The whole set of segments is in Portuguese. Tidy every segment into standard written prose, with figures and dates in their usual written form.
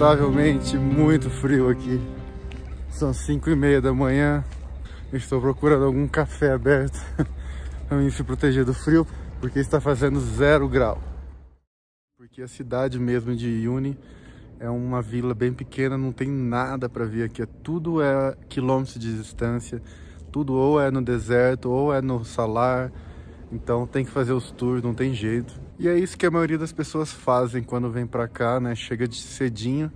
insuportavelmente muito frio aqui. São 5h30 da manhã. Estou procurando algum café aberto para mim se proteger do frio, porque está fazendo 0 grau. Porque a cidade mesmo de Uyuni é uma vila bem pequena, não tem nada para ver aqui. Tudo é quilômetros de distância, tudo ou é no deserto ou é no salar. Então tem que fazer os tours, não tem jeito. E é isso que a maioria das pessoas fazem quando vem pra cá, né? Chega de cedinho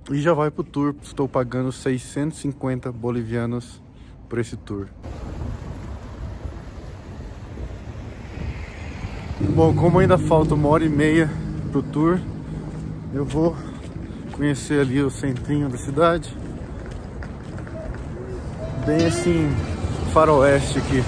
e já vai pro tour. Estou pagando 650 bolivianos por esse tour. Bom, como ainda falta 1h30 pro tour, eu vou conhecer ali o centrinho da cidade. Bem assim, faroeste aqui.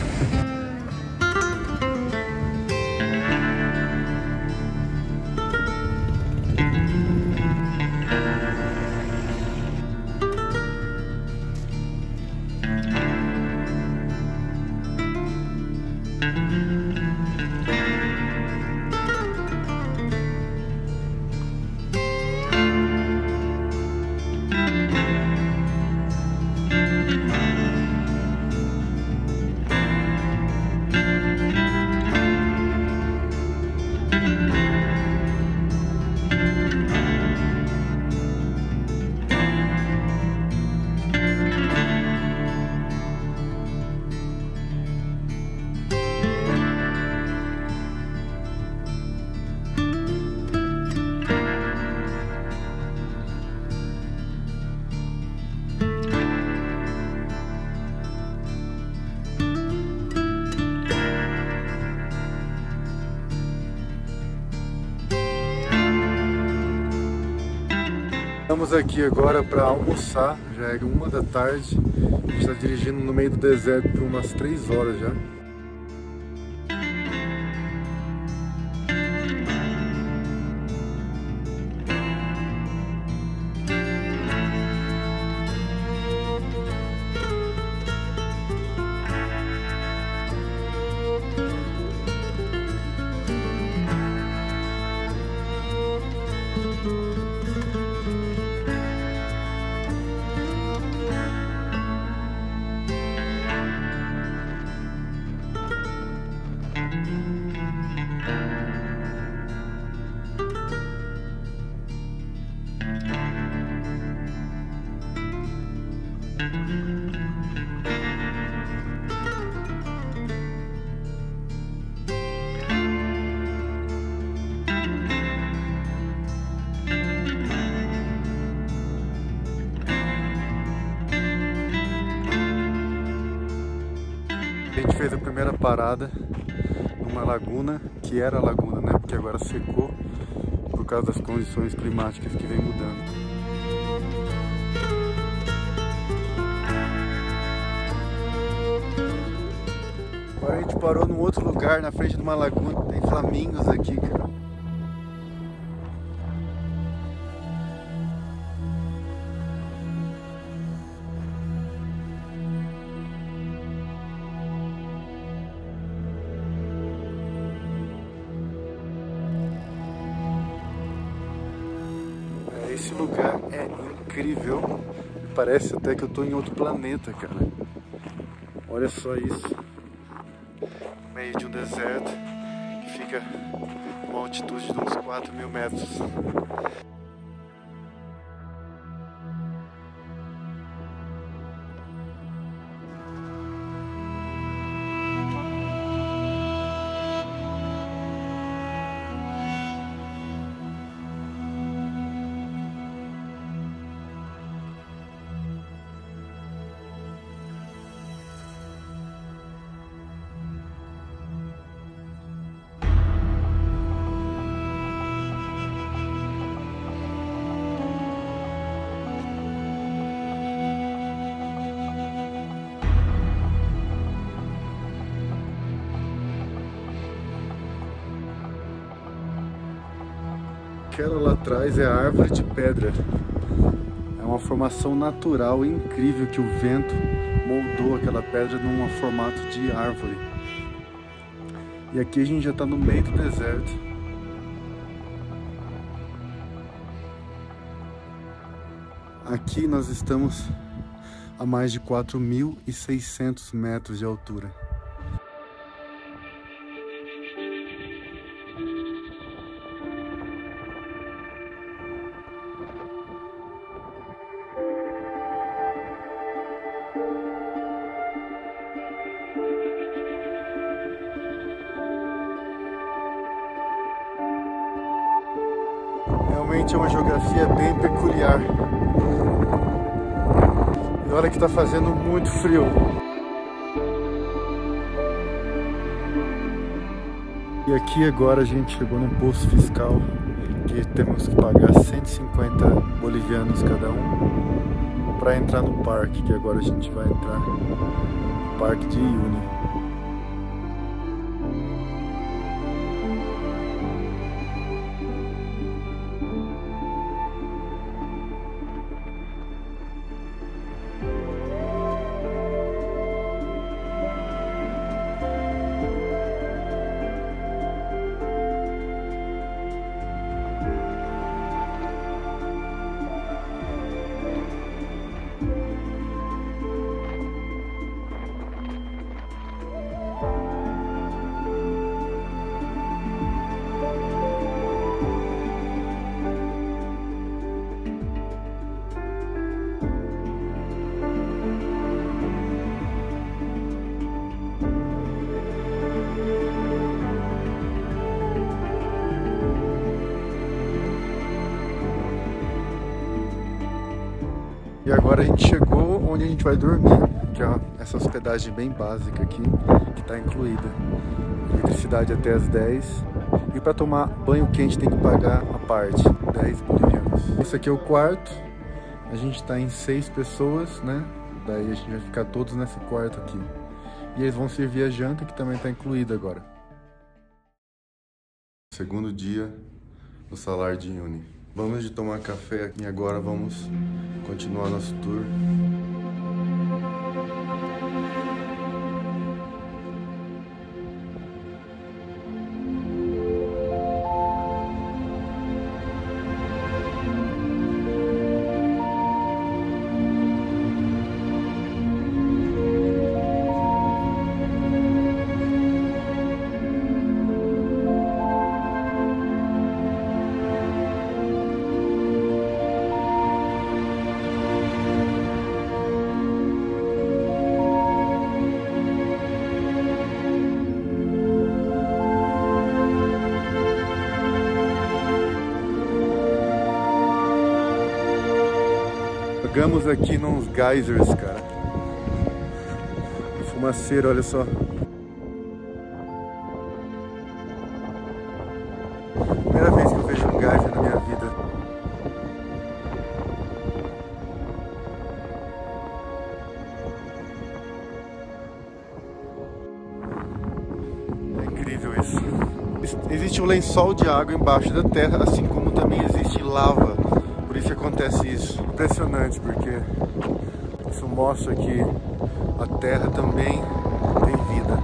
Estamos aqui agora para almoçar, já é 1 da tarde, a gente está dirigindo no meio do deserto por umas 3 horas já. A gente fez a primeira parada numa laguna, que era a laguna, né? Porque agora secou por causa das condições climáticas que vem mudando. Agora a gente parou num outro lugar, na frente de uma laguna, tem flamingos aqui, cara. Esse lugar é incrível, parece até que eu tô em outro planeta, cara. Olha só isso, no meio de um deserto que fica a uma altitude de uns 4.000 metros. Aquela lá atrás é a árvore de pedra. É uma formação natural incrível que o vento moldou aquela pedra num formato de árvore. E aqui a gente já está no meio do deserto. Aqui nós estamos a mais de 4.600 metros de altura. Realmente é uma geografia bem peculiar. E olha que está fazendo muito frio. E aqui agora a gente chegou num posto fiscal que temos que pagar 150 bolivianos cada um para entrar no parque, que agora a gente vai entrar no Parque de Uyuni. E agora a gente chegou onde a gente vai dormir, que é essa hospedagem bem básica aqui, que está incluída. Eletricidade até as 10. E para tomar banho quente tem que pagar a parte, 10 bolivianos. Esse aqui é o quarto, a gente está em 6 pessoas, né? Daí a gente vai ficar todos nesse quarto aqui. E eles vão servir a janta, que também está incluída agora. Segundo dia no Salar de Uyuni. Vamos de tomar café e agora vamos continuar nosso tour. Chegamos aqui nos geysers, cara. Fumaceiro, olha só. Primeira vez que eu vejo um geyser na minha vida. É incrível isso. Existe um lençol de água embaixo da terra, assim como também existe lava. Por isso acontece isso. Impressionante, porque isso mostra que a Terra também tem vida.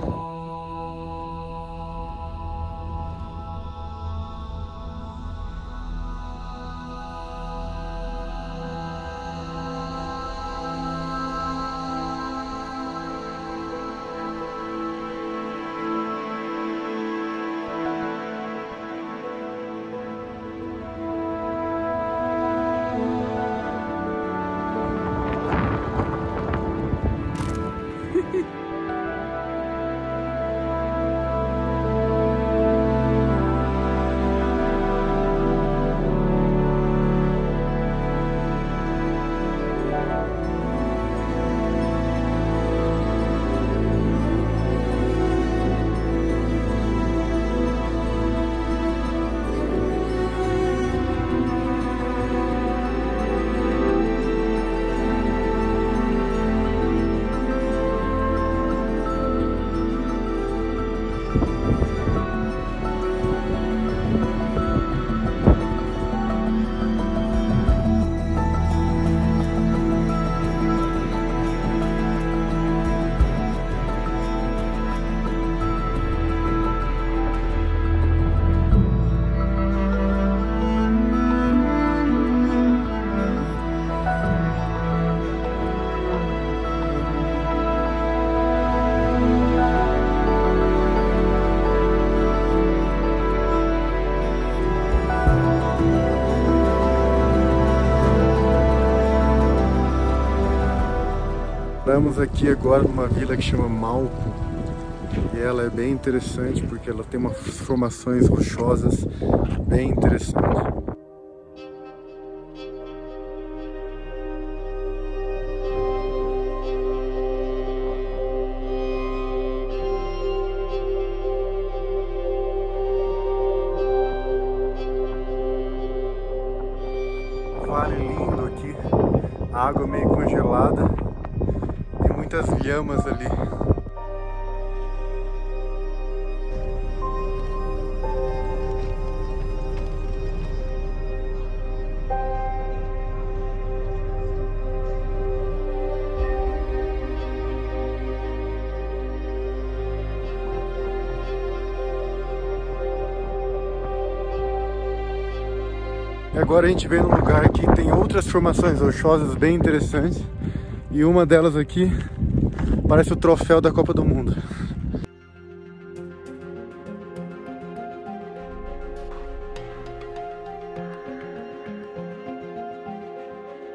Chegamos aqui agora numa vila que chama Malco. E ela é bem interessante porque ela tem umas formações rochosas bem interessantes. Vale lindo aqui, a água meio congelada e muitas lhamas ali. E agora a gente vem num lugar que tem outras formações rochosas bem interessantes. E uma delas aqui parece o troféu da Copa do Mundo.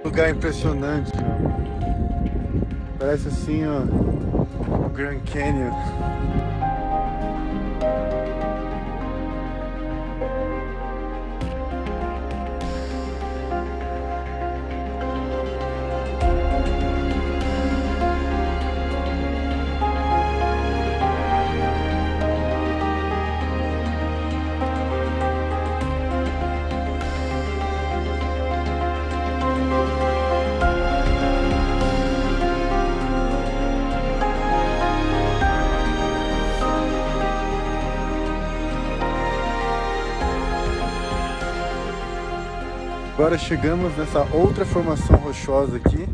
Lugar impressionante. Parece assim, ó, o Grand Canyon. Agora chegamos nessa outra formação rochosa aqui,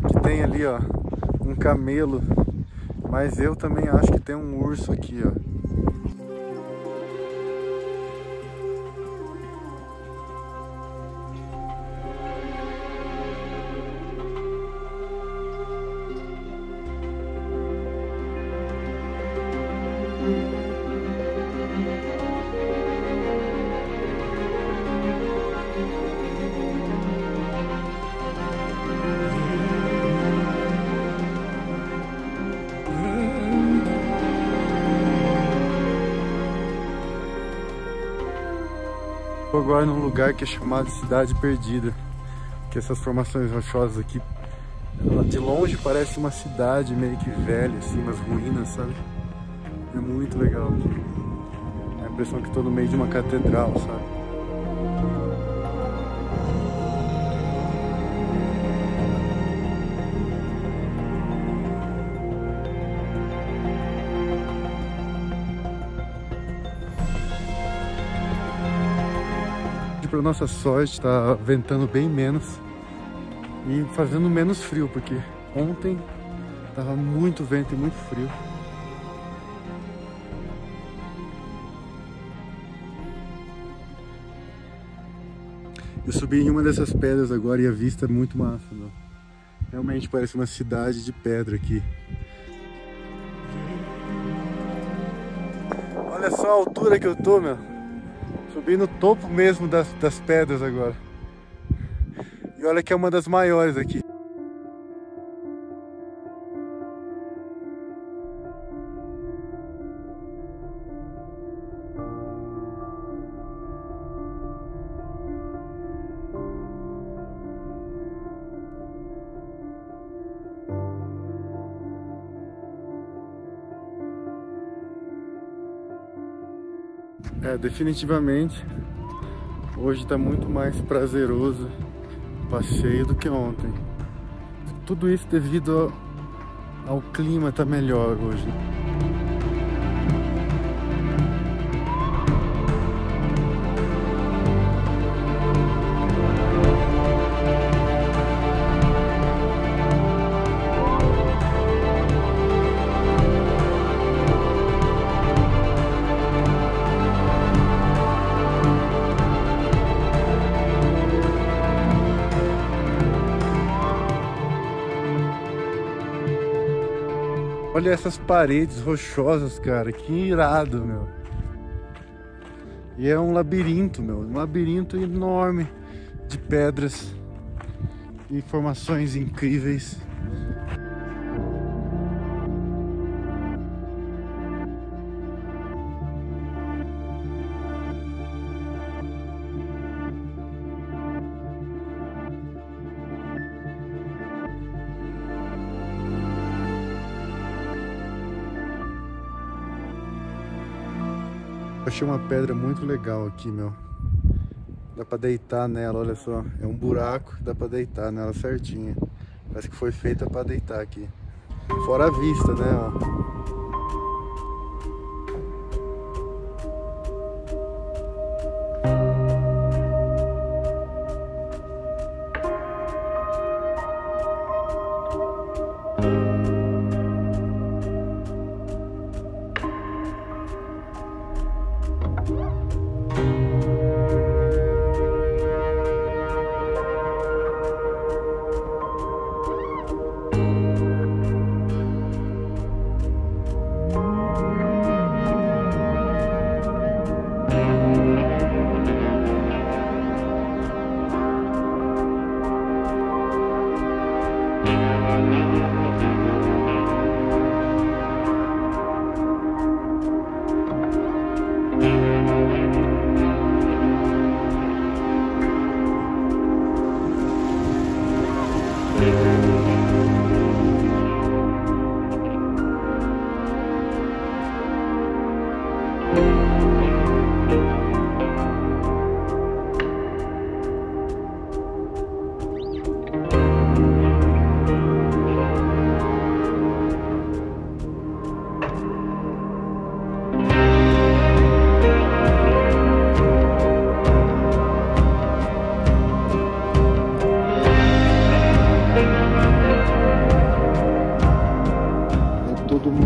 que tem ali, ó, um camelo, mas eu também acho que tem um urso aqui, ó. Estou agora num lugar que é chamado Cidade Perdida, que essas formações rochosas aqui, ela de longe parece uma cidade meio que velha, assim, umas ruínas, sabe? É muito legal aqui. É a impressão que estou no meio de uma catedral, sabe? Para nossa sorte, está ventando bem menos e fazendo menos frio, porque ontem estava muito vento e muito frio. Eu subi em uma dessas pedras agora e a vista é muito massa, meu. Realmente parece uma cidade de pedra aqui. Olha só a altura que eu tô, meu. Subi no topo mesmo das pedras agora. E olha que é uma das maiores aqui. Definitivamente hoje está muito mais prazeroso o passeio do que ontem. Tudo isso devido ao clima estar melhor hoje. Olha essas paredes rochosas, cara, que irado, meu. E é um labirinto, meu, um labirinto enorme de pedras e formações incríveis. Achei uma pedra muito legal aqui, meu. Dá pra deitar nela, olha só. É um buraco, dá pra deitar nela certinho. Parece que foi feita pra deitar aqui. Fora a vista, né, ó.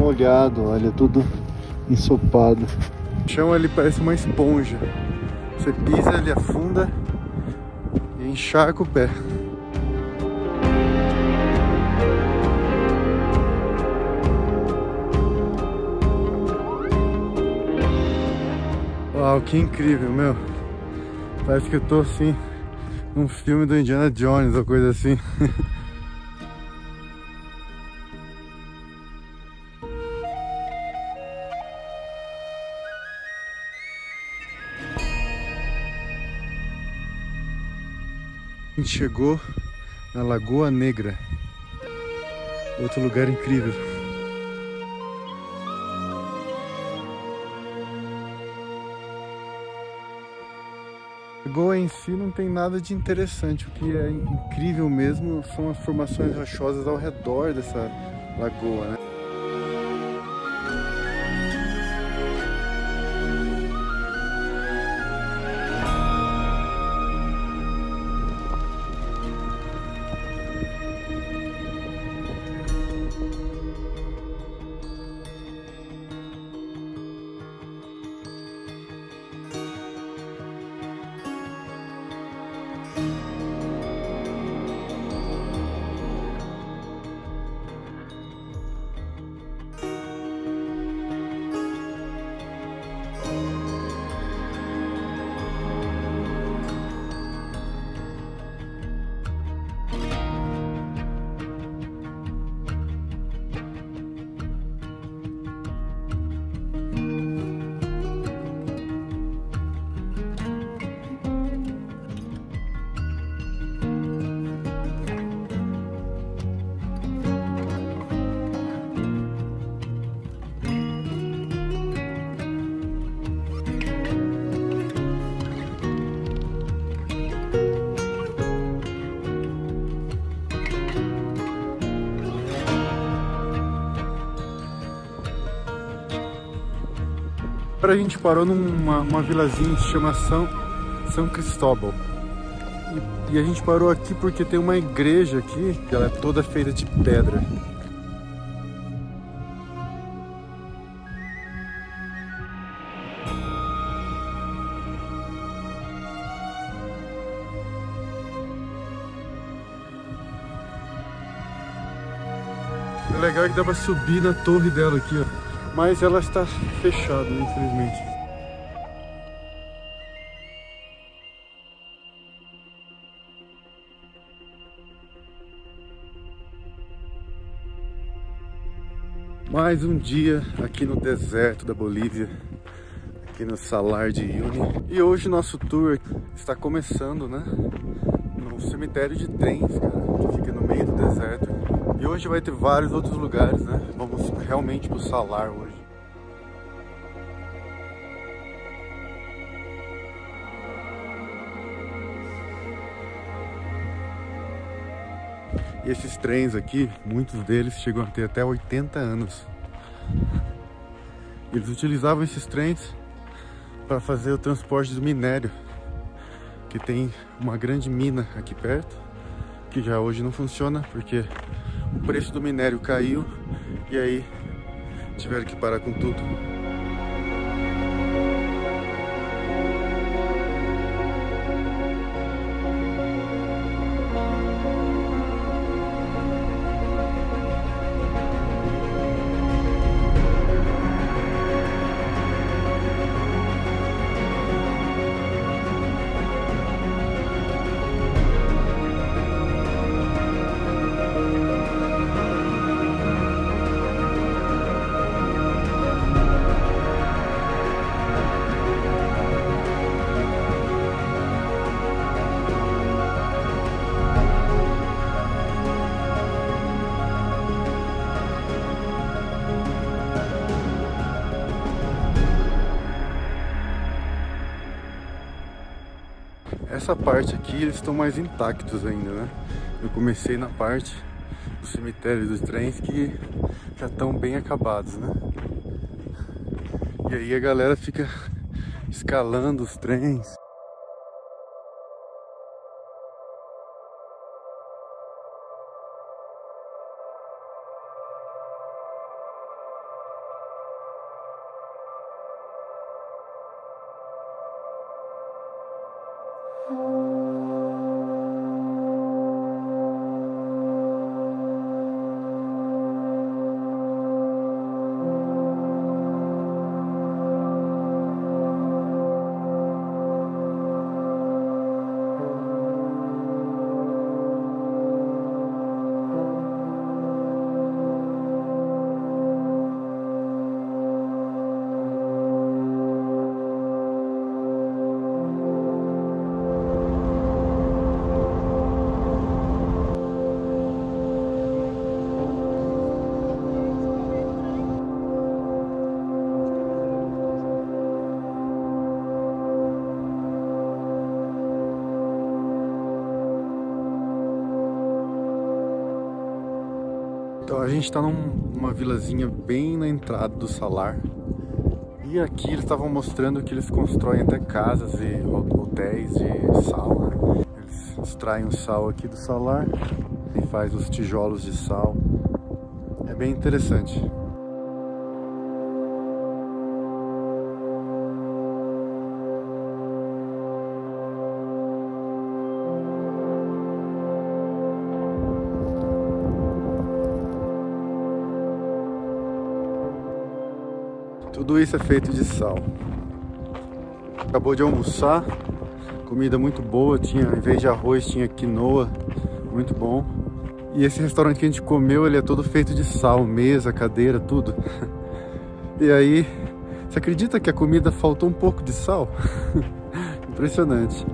Molhado, olha, tudo ensopado. O chão ali parece uma esponja. Você pisa, ele afunda e encharca o pé. Uau, que incrível, meu. Parece que eu tô assim num filme do Indiana Jones ou coisa assim. A gente chegou na Lagoa Negra, outro lugar incrível. A lagoa em si não tem nada de interessante, o que é incrível mesmo são as formações rochosas ao redor dessa lagoa, né? Agora a gente parou numa vilazinha que se chama São Cristóbal. E a gente parou aqui porque tem uma igreja aqui, que ela é toda feita de pedra. O legal é que dá pra subir na torre dela aqui, ó. Mas ela está fechada, infelizmente. Mais um dia aqui no deserto da Bolívia, aqui no Salar de Uyuni. E hoje nosso tour está começando, né? No cemitério de trens, cara, que fica no meio do deserto. E hoje vai ter vários outros lugares, né? Vamos realmente pro Salar hoje. E esses trens aqui, muitos deles chegam a ter até 80 anos. Eles utilizavam esses trens para fazer o transporte do minério, que tem uma grande mina aqui perto, que já hoje não funciona porque o preço do minério caiu e aí tiveram que parar com tudo. Essa parte aqui eles estão mais intactos ainda, né? Eu comecei na parte do cemitério dos trens que já estão bem acabados, né? E aí a galera fica escalando os trens. Então a gente está numa vilazinha bem na entrada do salar. E aqui eles estavam mostrando que eles constroem até casas e hotéis de sal, né? Eles extraem o sal aqui do salar e faz os tijolos de sal. É bem interessante. Tudo isso é feito de sal. Acabou de almoçar, comida muito boa, tinha, em vez de arroz, tinha quinoa, muito bom. E esse restaurante que a gente comeu, ele é todo feito de sal, mesa, cadeira, tudo. E aí, você acredita que a comida faltou um pouco de sal? Impressionante.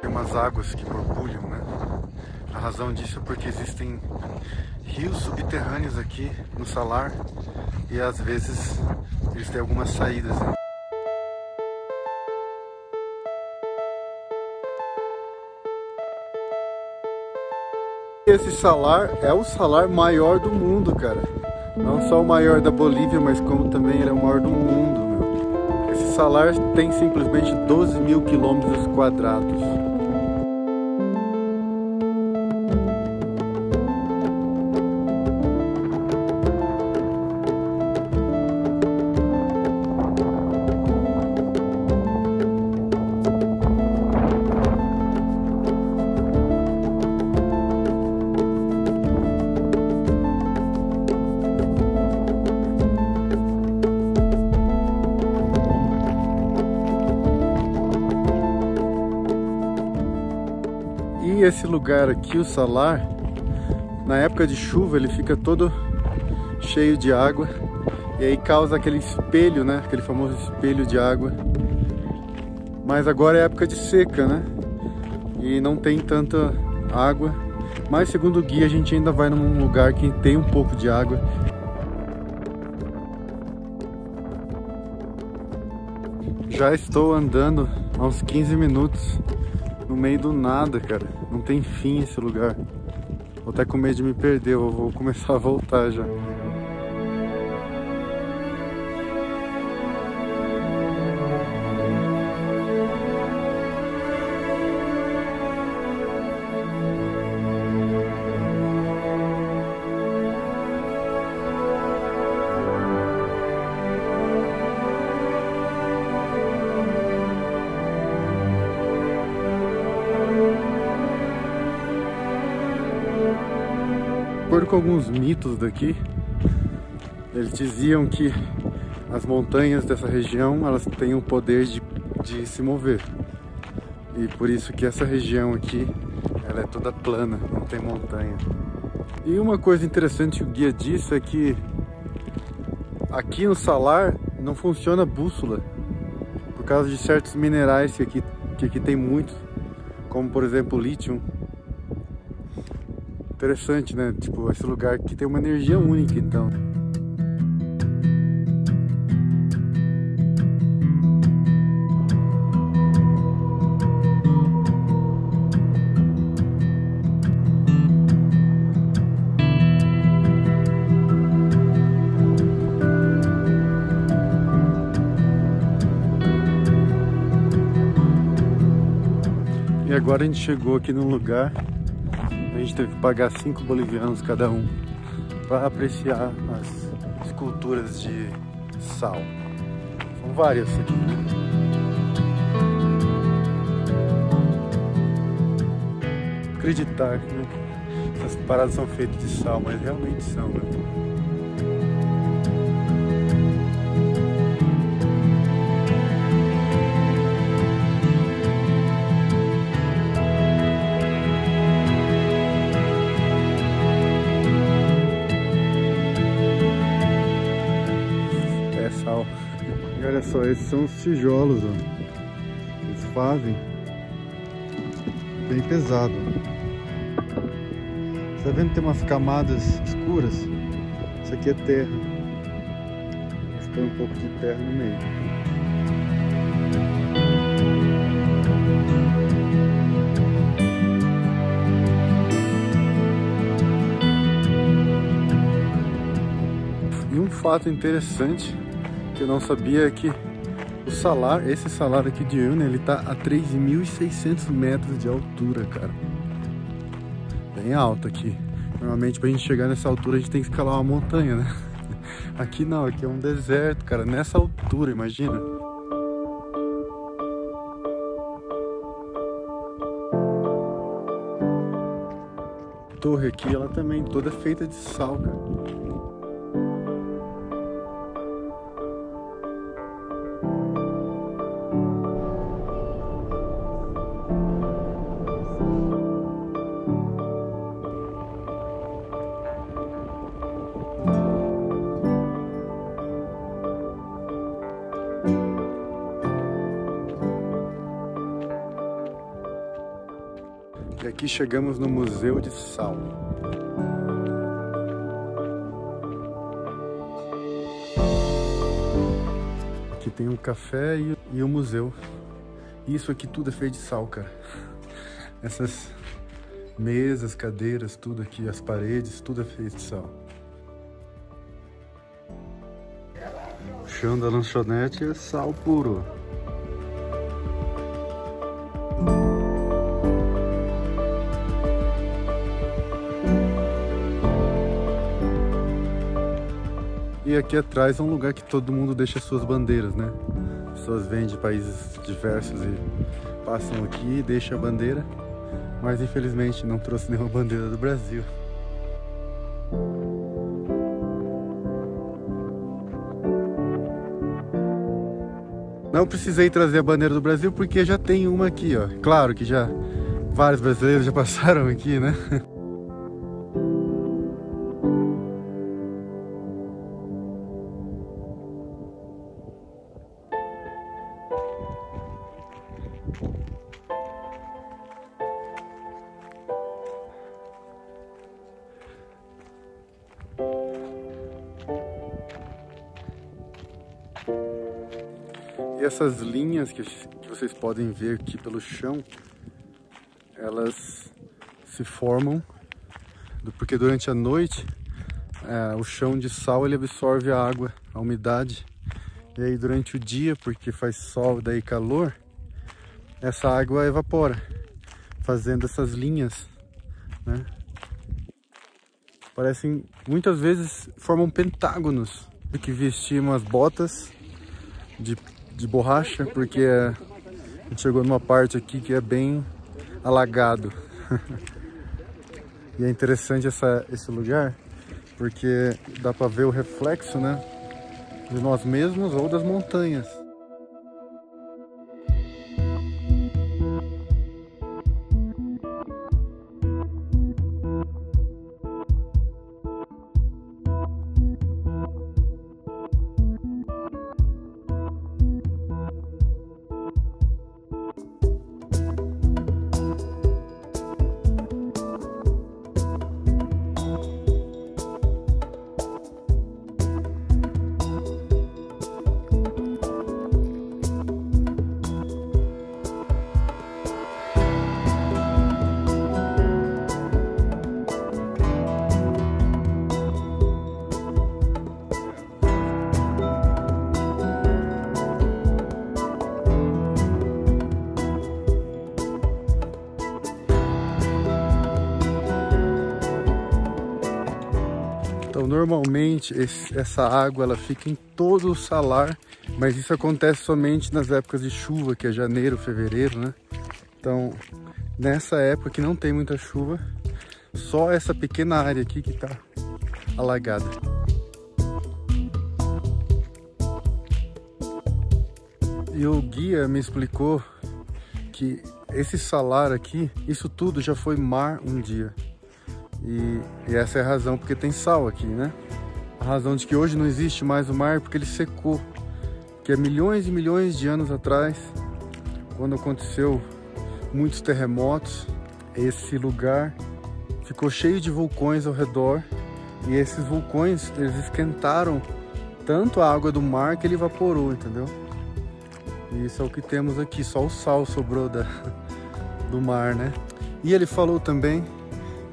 Tem umas águas que borbulham, né? A razão disso é porque existem rios subterrâneos aqui no salar e às vezes eles têm algumas saídas, né? Esse salar é o salar maior do mundo, cara. Não só o maior da Bolívia, mas como também ele é o maior do mundo, meu. Esse salar tem simplesmente 12.000 quilômetros quadrados. esse lugar aqui, o Salar, na época de chuva ele fica todo cheio de água e aí causa aquele espelho, né? Aquele famoso espelho de água. Mas agora é época de seca, né? E não tem tanta água. Mas segundo o guia a gente ainda vai num lugar que tem um pouco de água. Já estou andando há uns 15 minutos no meio do nada, cara. Não tem fim esse lugar. Vou até com medo de me perder, eu vou começar a voltar já. De acordo com alguns mitos daqui, eles diziam que as montanhas dessa região elas têm o poder de se mover, e por isso que essa região aqui ela é toda plana, não tem montanha. E uma coisa interessante que o guia disse é que aqui no Salar não funciona bússola por causa de certos minerais que aqui tem muito, como por exemplo lítio. Interessante, né? Tipo, esse lugar aqui tem uma energia única, então. E agora a gente chegou aqui num lugar. A gente teve que pagar 5 bolivianos cada um para apreciar as esculturas de sal. São várias aqui, né? Acreditar que, né, essas paradas são feitas de sal, mas realmente são, né? E olha só, esses são os tijolos, ó. Eles fazem bem pesado. Você tá vendo que tem umas camadas escuras? Isso aqui é terra. Eles põem um pouco de terra no meio. E um fato interessante que eu não sabia é que o Salar, esse Salar aqui de Uyuni, ele tá a 3.600 metros de altura, cara. Bem alto aqui. Normalmente pra gente chegar nessa altura a gente tem que escalar uma montanha, né? Aqui não, aqui é um deserto, cara. Nessa altura, imagina. A torre aqui, ela também toda feita de sal, cara. E aqui chegamos no Museu de Sal. Aqui tem um café e um museu. Isso aqui tudo é feito de sal, cara. Essas mesas, cadeiras, tudo aqui, as paredes, tudo é feito de sal. O chão da lanchonete é sal puro. E aqui atrás é um lugar que todo mundo deixa suas bandeiras, né? As pessoas vêm de países diversos e passam aqui e deixam a bandeira. Mas infelizmente não trouxe nenhuma bandeira do Brasil. Não precisei trazer a bandeira do Brasil porque já tem uma aqui, ó. Claro que já Vários brasileiros já passaram aqui, né? E essas linhas que vocês podem ver aqui pelo chão, elas se formam porque durante a noite o chão de sal ele absorve a água, a umidade, e aí durante o dia, porque faz sol daí calor, essa água evapora, fazendo essas linhas, né? Parecem, muitas vezes formam pentágonos, que vestir umas botas de borracha, porque a gente chegou numa parte aqui que é bem alagado. E é interessante esse lugar, porque dá para ver o reflexo, né, de nós mesmos ou das montanhas. Então, normalmente essa água ela fica em todo o salar, mas isso acontece somente nas épocas de chuva, que é janeiro, fevereiro, né? Então, nessa época que não tem muita chuva, só essa pequena área aqui que está alagada. E o guia me explicou que esse salar aqui, isso tudo já foi mar um dia. E essa é a razão porque tem sal aqui, né? A razão de que hoje não existe mais o mar é porque ele secou. Que há milhões e milhões de anos atrás, quando aconteceu muitos terremotos, esse lugar ficou cheio de vulcões ao redor. E esses vulcões, eles esquentaram tanto a água do mar que ele evaporou, entendeu? E isso é o que temos aqui, só o sal sobrou do mar, né? E ele falou também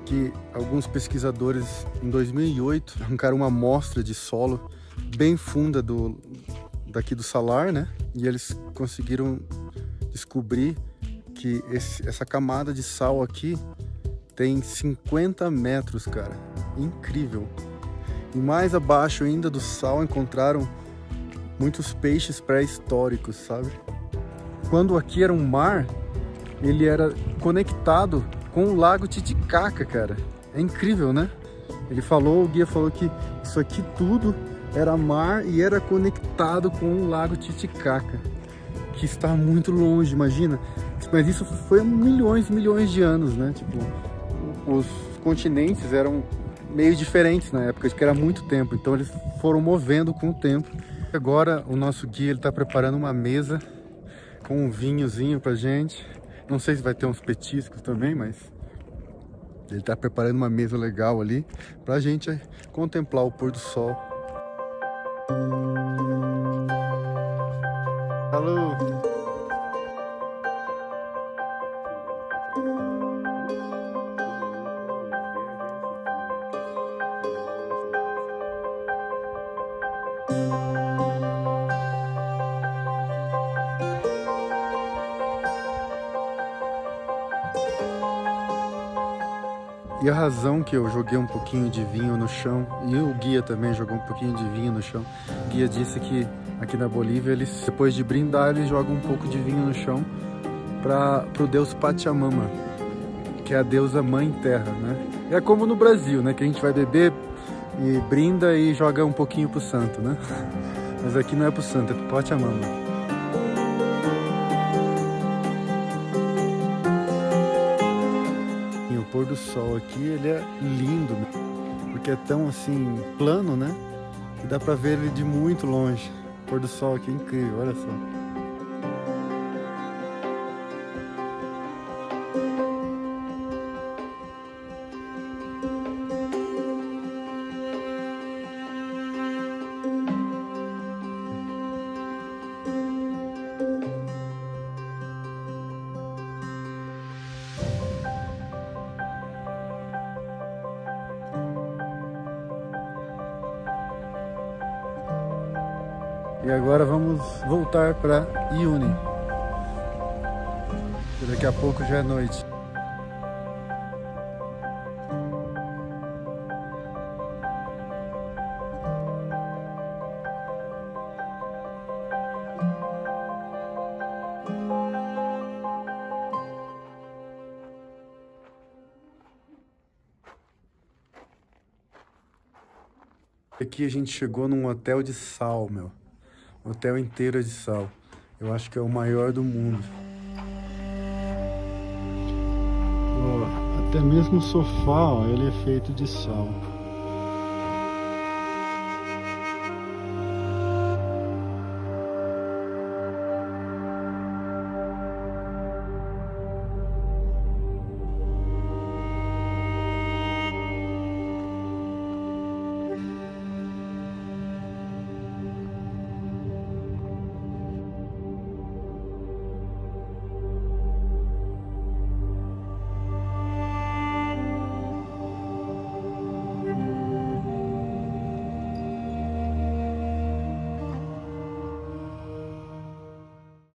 que alguns pesquisadores em 2008 arrancaram uma amostra de solo bem funda daqui do salar, né? E eles conseguiram descobrir que essa camada de sal aqui tem 50 metros, cara. Incrível! E mais abaixo ainda do sal encontraram muitos peixes pré-históricos, sabe? Quando aqui era um mar, ele era conectado com o lago Titicaca, cara. É incrível, né? O guia falou que isso aqui tudo era mar e era conectado com o lago Titicaca, que está muito longe, imagina. Mas isso foi há milhões e milhões de anos, né? Tipo, os continentes eram meio diferentes na época, que era muito tempo, então eles foram movendo com o tempo. Agora o nosso guia está preparando uma mesa com um vinhozinho pra gente. Não sei se vai ter uns petiscos também, mas ele está preparando uma mesa legal ali pra gente contemplar o pôr do sol. Alô! E a razão que eu joguei um pouquinho de vinho no chão, e o guia também jogou um pouquinho de vinho no chão, o guia disse que aqui na Bolívia, eles, depois de brindar, eles jogam um pouco de vinho no chão para o deus Pachamama, que é a deusa mãe terra, né? É como no Brasil, né? Que a gente vai beber e brinda e joga um pouquinho pro santo, né? Mas aqui não é pro santo, é pro Pachamama. do sol aqui, ele é lindo, porque é tão assim, plano, né? Que dá pra ver ele de muito longe. O pôr do sol aqui é incrível, olha só. E agora vamos voltar para Uyuni. Daqui a pouco já é noite. Aqui a gente chegou num hotel de sal, meu. O hotel inteiro é de sal. Eu acho que é o maior do mundo. Ó, até mesmo o sofá, ó, ele é feito de sal.